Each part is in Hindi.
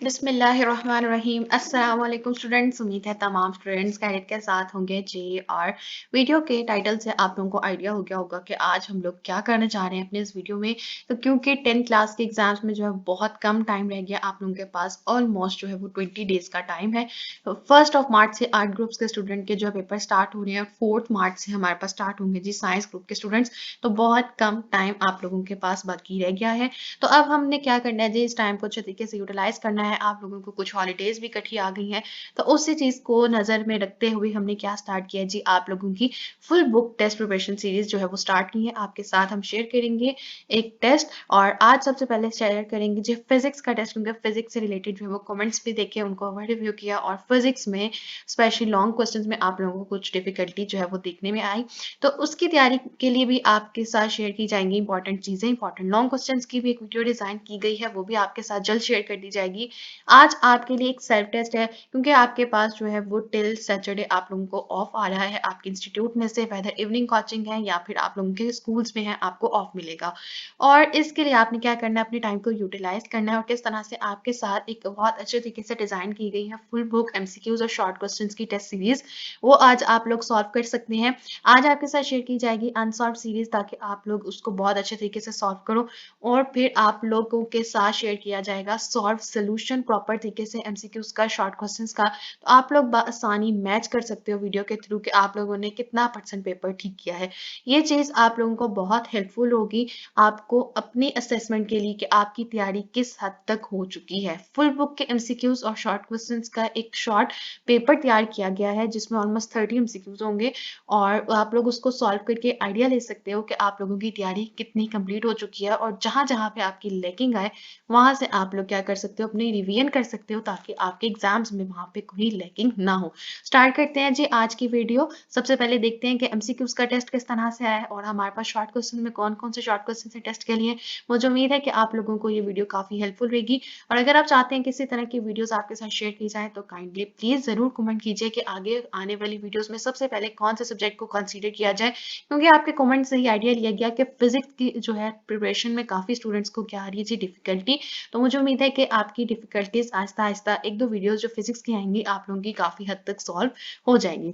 बिस्मिल्लाहिर्रहमानिर्रहीम। अस्सलाम वालेकुम स्टूडेंट्स। उम्मीद है तमाम स्टूडेंट्स खैरियत के साथ होंगे जी। और वीडियो के टाइटल से आप लोगों को आइडिया हो गया होगा कि आज हम लोग क्या करने जा रहे हैं अपने इस वीडियो में। तो क्योंकि 10th क्लास के एग्जाम्स में जो है बहुत कम टाइम रह गया आप लोगों के पास, ऑलमोस्ट जो है वो 20 डेज का टाइम है। तो 1 मार्च से 8 ग्रुप्स के स्टूडेंट के जो है पेपर स्टार्ट हो रहे हैं और 4 मार्च से हमारे पास स्टार्ट होंगे जी साइंस ग्रुप के स्टूडेंट्स। तो बहुत कम टाइम आप लोगों के पास बाकी रह गया है। तो अब हमने क्या करना है जी, इस टाइम को अच्छे तरीके से यूटिलाइज करना है। आप लोगों को कुछ हॉलीडेज भी इकट्ठी आ गई हैं, तो उसी चीज को नजर में रखते हुए हमने क्या स्टार्ट किया है जी, आप लोगों की full book test preparation series जो है वो स्टार्ट की है। आपके साथ हम शेयर करेंगे एक टेस्ट। और आज सबसे पहले शेयर करेंगे जी फिजिक्स का टेस्ट, क्योंकि फिजिक्स से रिलेटेड जो है वो कमेंट्स भी देखे, उनको रिव्यू किया। और फिजिक्स में स्पेशली लॉन्ग क्वेश्चंस में आप लोगों को कुछ डिफिकल्टी जो है वो देखने में आई। तो उसकी तैयारी के लिए भी आपके साथ शेयर की जाएंगी इंपॉर्टेंट चीजें। इंपॉर्टेंट लॉन्ग क्वेश्चंस की भी एक वीडियो डिजाइन की गई है, वो भी आपके साथ जल्द शेयर कर दी जाएगी। आज आपके लिए एक सेल्फ टेस्ट है, क्योंकि आपके पास जो है वो टिल सैटरडे आप लोगों को ऑफ आ रहा है आपके इंस्टीट्यूट में से, वेदर इवनिंग कोचिंग है या फिर आप लोगों के स्कूल्स में है, आपको ऑफ मिलेगा। और इसके लिए आपने क्या करना है, अपने टाइम को यूटिलाइज करना है। और किस तरह से आपके साथ एक बहुत अच्छे तरीके से डिजाइन की गई है फुल बुक एमसीक्यूज और शॉर्ट क्वेश्चंस की टेस्ट सीरीज, वो आज आप लोग सॉल्व कर सकते हैं। आज आपके साथ शेयर की जाएगी अनसॉल्व सीरीज, ताकि आप लोग उसको बहुत अच्छे तरीके से सॉल्व करो। और फिर आप लोगों के साथ शेयर किया जाएगा सॉल्व सोल्यूशन प्रॉपर तरीके से एमसीक्यूज का, शॉर्ट क्वेश्चंस का। तो आप लोग आसानी मैच कर सकते हो वीडियो के थ्रू कि आप लोगों ने कितना परसेंट पेपर ठीक किया है। ये चीज आप लोगों को बहुत हेल्पफुल होगी आपको अपनी असेसमेंट के लिए कि आपकी तैयारी किस हद तक हो चुकी है। फुल बुक के एमसीक्यूज और शॉर्ट क्वेश्चंस का एक शॉर्ट पेपर तैयार किया गया है, जिसमें ऑलमोस्ट 30 एमसीक्यूज होंगे। और आप लोग उसको सॉल्व करके आइडिया ले सकते हो कि आप लोगों की तैयारी कितनी कंप्लीट हो चुकी है। और जहां जहां पे आपकी लैकिंग आए वहां से आप लोग क्या कर सकते हो, अपनी रिवीजन कर सकते हो, ताकि आपके एग्जाम्स में वहां पे कोई लैकिंग ना हो। स्टार्ट करते हैं जी आज की वीडियो। सबसे पहले देखते हैं कि एमसीक्यूज का टेस्ट किस तरह से आया है और हमारे पास शॉर्ट क्वेश्चन में कौन कौन से शॉर्ट क्वेश्चन से टेस्ट के लिए। मुझे उम्मीद है कि आप लोगों को ये वीडियो काफी हेल्पफुल रहेगी। और अगर आप चाहते हैं किसी तरह की वीडियोस आपके साथ शेयर की जाए, तो काइंडली प्लीज जरूर कमेंट कीजिए कि आगे आने वाली वीडियोस में सबसे पहले कौन से सब्जेक्ट को कंसीडर किया जाए। क्योंकि आपके कमेंट से ही आइडिया लिया गया कि फिजिक्स की जो है प्रिपरेशन में काफी स्टूडेंट्स को क्या आ रही है जी, डिफिकल्टी। तो मुझे उम्मीद है कि आपकी डिफिकल्टीज आहिस्ता आहिस्ता एक दो वीडियोस जो फिजिक्स की आएंगी आप लोगों की काफी हद तक सॉल्व हो जाएंगी।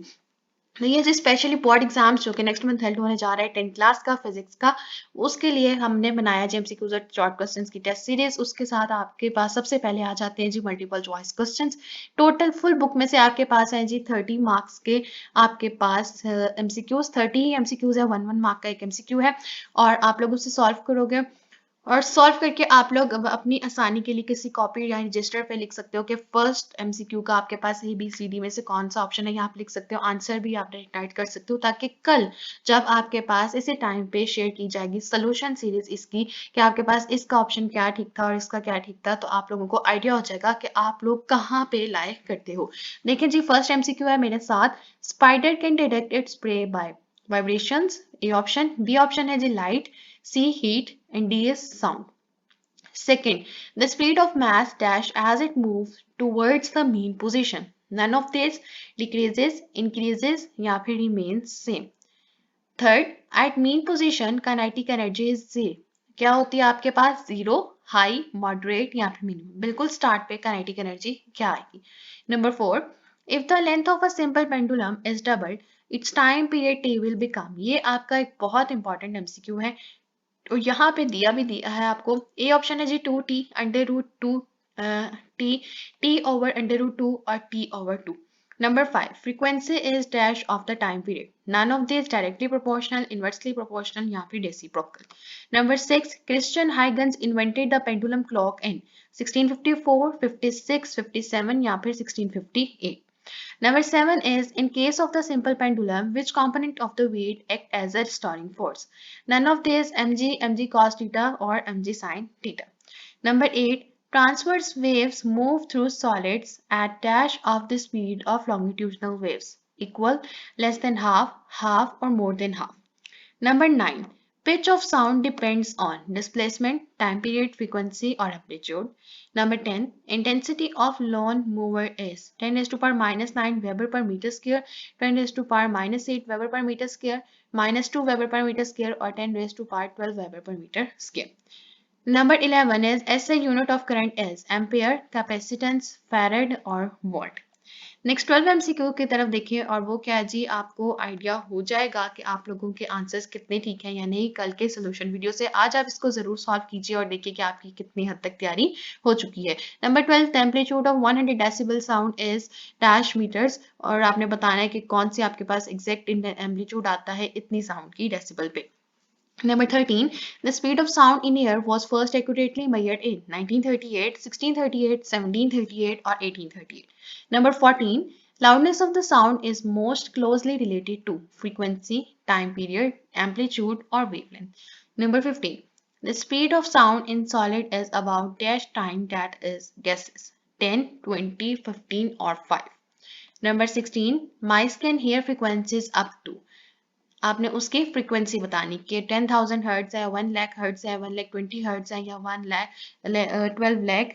तो ये जो स्पेशली बोर्ड एग्जाम्स जो कि नेक्स्ट मंथ हेल्ड होने जा रहा है 10th क्लास का फिजिक्स का, उसके लिए हमने बनाया जी एमसीक्यूज और शॉर्ट क्वेश्चंस की टेस्ट सीरीज। उसके साथ आपके पास सबसे पहले आ जाते हैं जी multiple choice questions. Total full book में से आपके पास है जी 30 मार्क्स के आपके पास एमसीक्यूज। 30 ही एमसीक्यूज है, 1 1 मार्क का एक एमसीक्यू है। और आप लोग उसे सॉल्व करोगे और सॉल्व करके आप लोग अब अपनी आसानी के लिए किसी कॉपी या रजिस्टर पे लिख सकते हो कि फर्स्ट एमसीक्यू का आपके पास ए बी सी डी में से कौन सा ऑप्शन है, यहाँ पे लिख सकते हो। आंसर भी आप टाइप कर सकते हो, ताकि कल जब आपके पास इसी टाइम पे शेयर की जाएगी सोल्यूशन सीरीज इसकी कि आपके पास इसका ऑप्शन क्या ठीक था और इसका क्या ठीक था, तो आप लोगों को आइडिया हो जाएगा कि आप लोग कहाँ पे लाइक करते हो। देखिए जी, फर्स्ट एमसीक्यू है मेरे साथ, spider can detect its prey by vibrations, A option. B option है जी light, C heat, and D is sound. Second, the speed of mass dash as it moves towards the mean position. None of these decreases, increases या फिर remains same. Third, at mean position kinetic energy is zero. क्या होती है आपके पास? जीरो, हाई, मॉडरेट या फिर मिनिमम। बिल्कुल स्टार्ट पे kinetic energy क्या आएगी? Number 4, if the length of a simple pendulum is doubled, its time period T will become. ये आपका एक बहुत इंपॉर्टेंट एमसीक्यू है और यहाँ पे दिया है आपको। ए ऑप्शन है जी 2t under root two T, T over under root two और T over two. Number 5, frequency is dash of the time period. None of these directly proportional, inversely proportional या फिर reciprocal. Number 6, Christian Huygens invented the pendulum clock in 1654, 56, 57 या फिर 1658. Number 7 is, in case of the simple pendulum, which component of the weight act as a restoring force? None of these, mg cos theta or mg sin theta. Number 8, transverse waves move through solids at dash of the speed of longitudinal waves, equal, less than half, half or more than half. Number 9, pitch of sound depends on displacement, time period, frequency or amplitude. Number 10, intensity of lone mover is 10 raised to power minus 9 Weber per meter square, 10 raised to power minus 8 Weber per meter square, minus 2 Weber per meter square or 10 raised to power 12 Weber per meter square. Number 11 is SI unit of current is ampere, capacitance, farad और watt. नेक्स्ट 12 MCQ की तरफ देखिए और वो क्या है जी, आपको आइडिया हो जाएगा कि आप लोगों के आंसर्स कितने ठीक हैं या नहीं कल के सोल्यूशन वीडियो से। आज आप इसको जरूर सॉल्व कीजिए और देखिए कि आपकी कितनी हद तक तैयारी हो चुकी है। Number 12, temperature of 100 decibel sound is dash meters, और आपने बताना है कि कौन सी आपके पास एग्जैक्ट एम्पलीट्यूड आता है इतनी साउंड की डेसिबल पे। Number 13, the speed of sound in air was first accurately measured in 1938, 1638, 1738 or 1838. Number 14, loudness of the sound is most closely related to frequency, time period, amplitude or wavelength. Number 15, the speed of sound in solid is about dash time, that is guesses 10, 20, 15 or 5. Number 16, mice can hear frequencies up to, आपने उसकी फ्रीक्वेंसी बतानी कि 10,000 हर्ट्ज है, 1 लाख हर्ट्ज है, 1 लाख 20 हर्ट्ज है या 1 लाख 12 लाख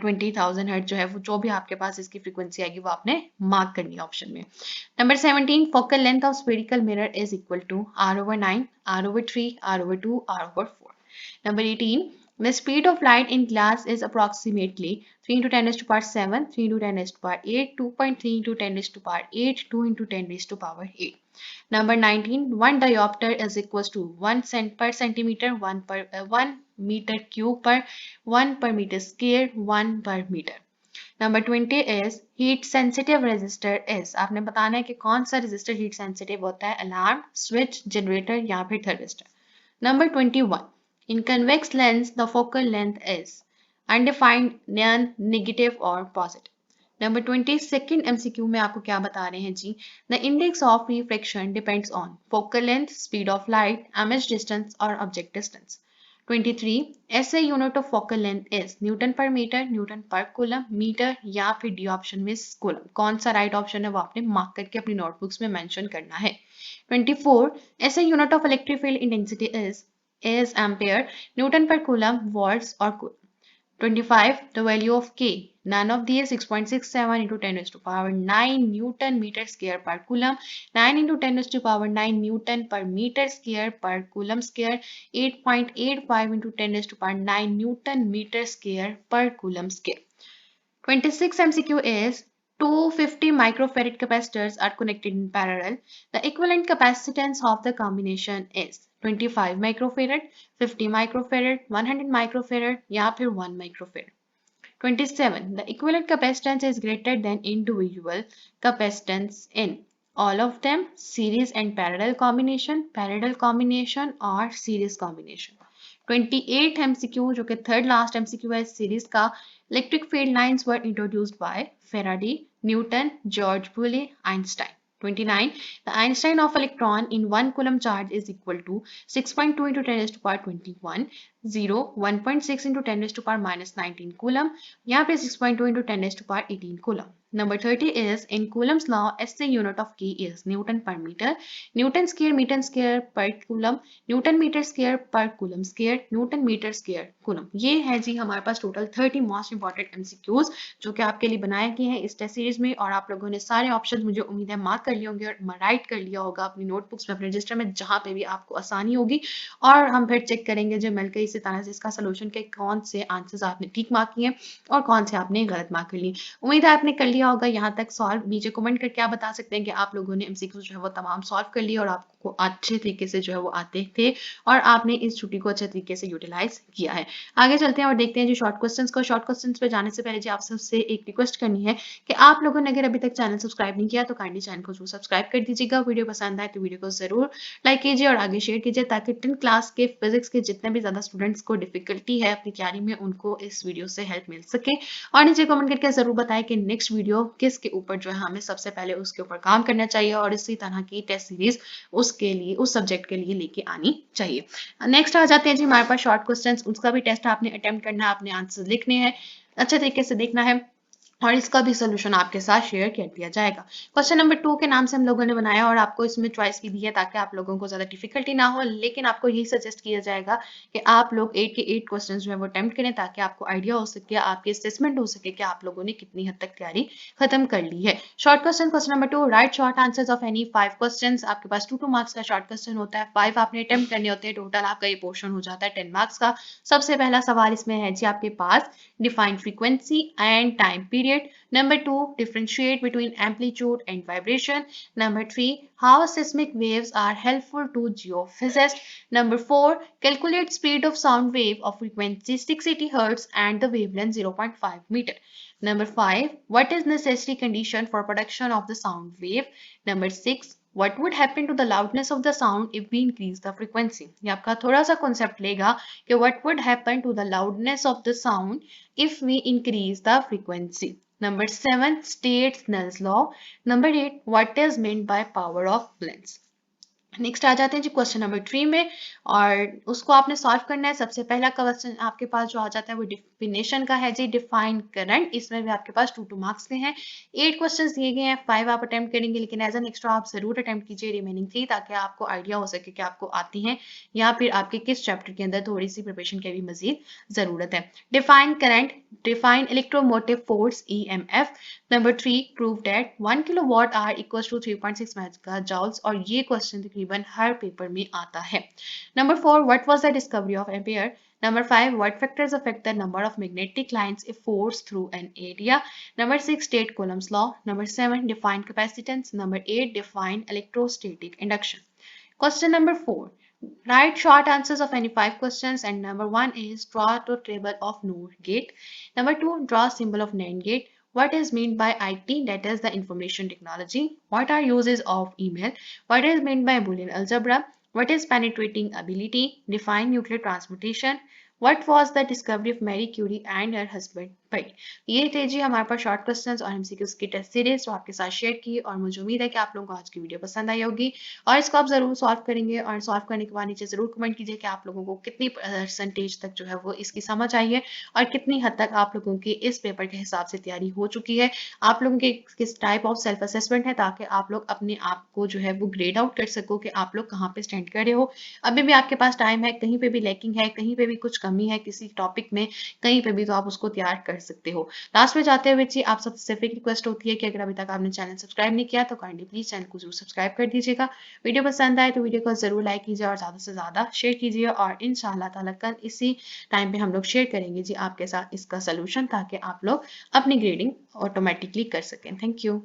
20,000 हर्ट्ज जो है वो जो भी आपके पास इसकी फ्रीक्वेंसी आएगी वो आपने मार्क करनी है ऑप्शन में। Number 17, focal length of spherical mirror is equal to r/9, r/3, r/2, r/4. Number 18, the speed of light in glass is approximately 3 into 10 raised to power 7, 3 into 10 raised to power 8, 2.3 into 10 raised to power 8, 2 into 10 raised to power 8. Number 19, 1 diopter is equals to 1 cent per centimeter, 1 meter cube per 1 per meter square, 1 per meter. Number 20 is heat sensitive resistor is, आपने बताना है कि कौन सा रेजिस्टर हीट सेंसिटिव होता है, अलार्म, स्विच, जनरेटर या फिर thermistor. Number 21, in convex lens the focal length is undefined, non, negative और पॉजिटिव। नंबर 22 MCQ में आपको क्या बता रहे हैं जी, the index of refraction depends on focal length, speed of light, image distance और object distance. 23, SI unit of focal length is newton per meter, newton per coulomb, meter या फिर डी ऑप्शन में कूलम। कौन सा राइट ऑप्शन है वो आपने मार्क करके अपनी नोटबुक्स में मेंशन करना है। 24, SI unit of electric field intensity is ampere, Newton per coulomb, watts और coulomb. 25, the value of K. None of these 6.67 into 10 raised to power 9 Newton meter square per coulomb, 9 into 10 raised to power 9 Newton per meter square per coulomb square, 8.85 into 10 raised to power 9 Newton meter square per coulomb square. 26 MCQ is 250 microfarad capacitors are connected in parallel. The equivalent capacitance of the combination is 25 microfarad, 50 microfarad, 100 microfarad या फिर 1 microfarad. 27. The equivalent capacitance is greater than individual capacitance in all of them, series and parallel combination or series combination. 28 MCQ जो कि थर्ड लास्ट MCQ है सीरीज का, electric field lines were introduced by Faraday, Newton, George Boole, Einstein. 29, the Einstein of electron in 1 coulomb charge is equal to 6.2 into 10 raised to power 21, 0, 1.6 into 10 raised to power minus 19 coulomb, यहाँ पे 6.2 into 10 raised to power 18 coulomb. Number 30 is in Coulomb's law, SI unit of K is Newton per meter, Newton square per coulomb, Newton meter square per coulomb square, Newton meter square coulomb. ये है जी हमारे पास टोटल 30 मोस्ट इंपॉर्टेंट MCQs जो कि आपके लिए बनाए गए हैं इस टेस्ट सीरीज में, और आप लोगों ने सारे ऑप्शन मुझे उम्मीद है मार्क कर लिए होंगे और राइट कर लिया होगा अपनी नोटबुक्स में, अपने रजिस्टर में, जहां पे भी आपको आसानी होगी। और हम फिर चेक करेंगे जो मिलकर इसी तरह से इसका सोल्यूशन के कौन से आंसर्स आपने ठीक मार्क किए और कौन से आपने गलत मार्क कर लिए। उम्मीद है आपने कर लिया होगा यहाँ तक सॉल्व। नीचे कमेंट करके आप बता सकते हैं कि आप लोगों ने MCQ जो है वो तमाम सॉल्व कर लिए और आपको अच्छे तरीके से जो है वो आते थे और आपने इस छुट्टी को अच्छे तरीके से यूटिलाइज किया है। आगे चलते हैं और देखते हैं जी शॉर्ट क्वेश्चंस को। शॉर्ट क्वेश्चंस पे जाने से पहले जी आप सबसे एक रिक्वेस्ट करनी है कि आप लोगों ने अगर अभी तक चैनल सब्सक्राइब नहीं किया तो काइंडली चैनल को जरूर सब्सक्राइब कर दीजिएगा। वीडियो पसंद आए तो वीडियो को जरूर लाइक कीजिए और आगे शेयर कीजिए ताकि 10th क्लास के फिजिक्स के जितने भी ज्यादा स्टूडेंट्स को डिफिकल्टी है अपनी तैयारी में उनको इस वीडियो से हेल्प मिल सके। और नीचे कमेंट करके जरूर बताएं कि नेक्स्ट वीडियो किसके ऊपर जो है हमें सबसे पहले उसके ऊपर काम करना चाहिए और इसी तरह की टेस्ट सीरीज उसके लिए उस सब्जेक्ट के लिए लेके आनी चाहिए। नेक्स्ट आ जाते हैं जी हमारे पास शॉर्ट क्वेश्चंस। उसका भी टेस्ट आपने अटेम्प्ट करना है, आपने आंसर लिखने हैं, अच्छे तरीके से देखना है। और इसका भी सोल्यूशन आपके साथ शेयर कर दिया जाएगा। क्वेश्चन नंबर 2 के नाम से हम लोगों ने बनाया और आपको इसमें चॉइस भी दी है ताकि आप लोगों को ज़्यादा डिफिकल्टी ना हो, लेकिन आपको यही सजेस्ट किया जाएगा कि आप लोग 8 के 8 क्वेश्चंस जो है वो अटेम्प्ट करें ताकि आपको आइडिया हो सके, आपकी असेसमेंट हो सके कि आप लोगों ने कितनी हद तक तैयारी खत्म कर ली है। Short question number 2, right short answers of any 5 questions. आपके पास 2 मार्क्स का शॉर्ट क्वेश्चन होता है, 5 आपने अटेम्प्ट करने होते हैं, टोटल आपका ये पोर्शन हो जाता है 10 मार्क्स का। सबसे पहला सवाल इसमें है जी आपके पास, define frequency and time period. Number 2, differentiate between amplitude and vibration. Number 3, how seismic waves are helpful to geophysicists. Number 4, calculate speed of sound wave of frequency 680 Hz and the wavelength 0.5 meter. Number 5, what is necessary condition for production of the sound wave? Number 6, what would happen to the loudness of the sound if we increase the frequency? ये आपका थोड़ा सा concept लेगा कि what would happen to the loudness of the sound if we increase the frequency. Number 7, states Snell's law. Number 8, what is meant by power of lens. Next आ जाते हैं जी क्वेश्चन नंबर 3 में, और उसको आपने सॉल्व करना है। सबसे पहला क्वेश्चन आपके पास जो आ जाता है वो डिफिनेशन का है जी, डिफाइन करंट। इसमें भी आपके पास 2 मार्क्स के हैं। 8 क्वेश्चंस दिए गए हैं, 5 आप अटेम्प्ट करेंगे, लेकिन एज एन एक्स्ट्रा आप जरूर अटेम्प्ट कीजिए रिमेनिंग 3 ताकि आपको आइडिया हो सके कि आपको आती हैं या फिर आपके किस चैप्टर के अंदर थोड़ी सी प्रिपरेशन की भी मजीद जरूरत है। Define current, define electromotive force EMF। Number 3, prove that 1 kilowatt hour equals to 3.6 megajoules, और ये क्वेश्चन तकरीबन हर पेपर में आता है। Number 4, what was the discovery of Ampere. Number 5, what factors affect the number of magnetic lines if forced through an area? Number 6, state Coulomb's law. Number 7, define capacitance. Number 8, define electrostatic induction. Question number 4. Write short answers of any 5 questions, and number 1 is draw a table of NOR gate. Number 2, draw a symbol of NAND gate. What is meant by IT, that is the information technology? What are uses of email? What is meant by Boolean algebra? What is penetrating ability? Define nuclear transmutation. What was the discovery of Marie Curie and her husband? भाई ये थे जी हमारे पास शॉर्ट क्वेश्चंस और एमसीक्यूज की टेस्ट सीरीज जो आपके साथ शेयर की, और मुझे उम्मीद है कि आप लोगों को आज की वीडियो पसंद आई होगी और इसको आप जरूर सॉल्व करेंगे, और सॉल्व करने के बाद नीचे जरूर कमेंट कीजिए कि आप लोगों को कितनी परसेंटेज तक जो है वो इसकी समझ आई है और कितनी हद तक आप लोगों की इस पेपर के हिसाब से तैयारी हो चुकी है। आप लोगों के किस टाइप ऑफ सेल्फ असेसमेंट है ताकि आप लोग अपने आप को जो है वो ग्रेड आउट कर सको कि आप लोग कहाँ पे स्टैंड कर रहे हो। अभी भी आपके पास टाइम है, कहीं पे भी लैकिंग है, कहीं पे भी कुछ कमी है किसी टॉपिक में, कहीं पे भी, तो आप उसको तैयार कर सकते हो। लास्ट में जाते हुए जी आप सबसे फिर रिक्वेस्ट होती है कि अगर अभी तक आपने चैनल सब्सक्राइब नहीं किया तो काइंडली प्लीज चैनल को जरूर सब्सक्राइब कर दीजिएगा। वीडियो पसंद आए तो वीडियो को जरूर लाइक कीजिए और ज्यादा से ज्यादा शेयर कीजिए, और इंशाल्लाह ताला कल इसी टाइम पे हम लोग शेयर करेंगे जी आपके साथ इसका सोल्यूशन ताकि आप लोग अपनी ग्रेडिंग ऑटोमेटिकली कर सकें। Thank you.